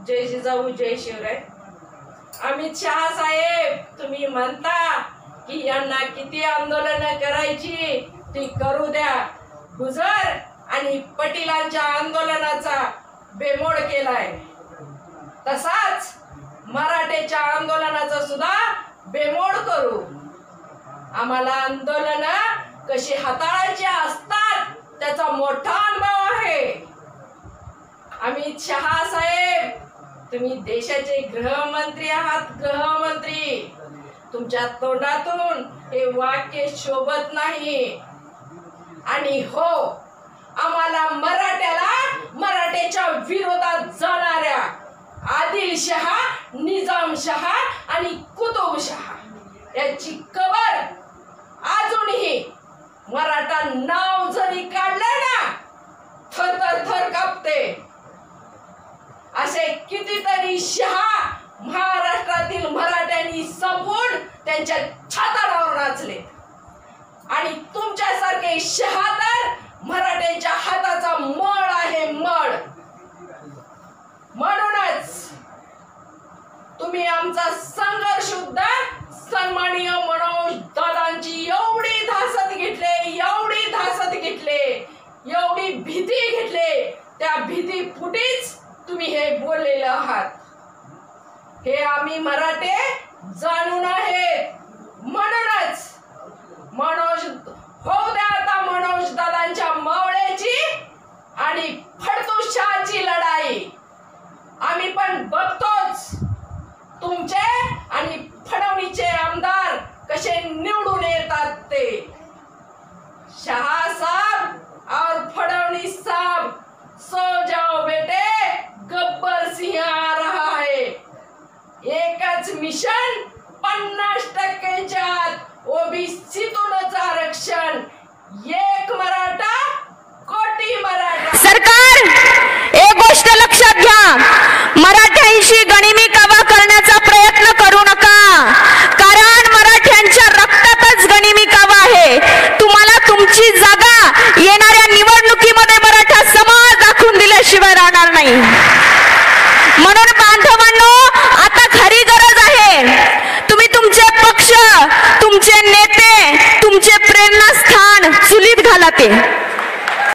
जय जिजाऊ जय शिवराय। अमित शहा साहेब, तुम्ही म्हणता की यांना किती आंदोलन करायची ती करू द्या। गुजर आणि पटेलांच्या आंदोलनाचा बेमोड केलाय, तसाच मराठ्याच्या आंदोलनाचा सुद्धा बेमोड करू। आम्हाला आंदोलन कशी हाताळायची असतात त्याचा मोठा अनुभव आहे। अमित शहा साहेब, तुम्ही देशाचे गृहमंत्री आहात, गृहमंत्री। तुमच्या तोंडातून हे वाक्य शोभत नाही। आणि हो, आम्हाला मराठ्याच्या विरोधात जाणाऱ्या आदिलशहा, निजामशहा आणि कुतुबशहा याची कबर अजूनही मराठा नाव जरी काढलं ना थर कापते। असे कितीतरी शहा महाराष्ट्रातील मराठ्यांनी संपून त्यांच्या छाताडावर नाचले आणि तुमच्यासारखे शहा तर मराठ्यांच्या हाताचा मळ आहे, मळ। म्हणूनच तुम्ही आमचा संघर्ष सुद्धा सन्माननीय मनोज दादांची एवढी धासत घेतले, एवढी भीती घेतले, त्या भीती पुढेच तुम्ही हे बोललेले आहात। हे आम्ही मराठे जाणून आहेत। म्हणूनच होऊ द्या आता मनोज दादांच्या मावळ्याची आणि फडतुशाची लढाई। आम्ही पण बघतोच तुमचे आणि फडणवीसचे आमदार कसे निवडून येतात ते। शहा साहब और फडणवीस साहब, सो जाओ बेटे, गब्बर सिंह आ रहा है। एकच मिशन 50%च्या ओबीसीतूनच आरक्षण, एक मराठा कोटी मराठा। सरकार एक गोष्ट लक्षात घ्या, मराठ्यांशी गनिमी कावा करण्याचा प्रयत्न करू नका, कारण मराठ्यांच्या रक्तातच गनिमी कावा आहे। तुम्हाला तुमची जागा येणाऱ्या निवडणुकीमध्ये मराठा समाज दाखवून दिल्याशिवाय राहणार नाही। म्हणून बांधवांनो, आता खरी गरज आहे तुम्ही तुमचे पक्ष, तुमचे नेते, तुमचे प्रेरणास्थान चुलीत घाला ते।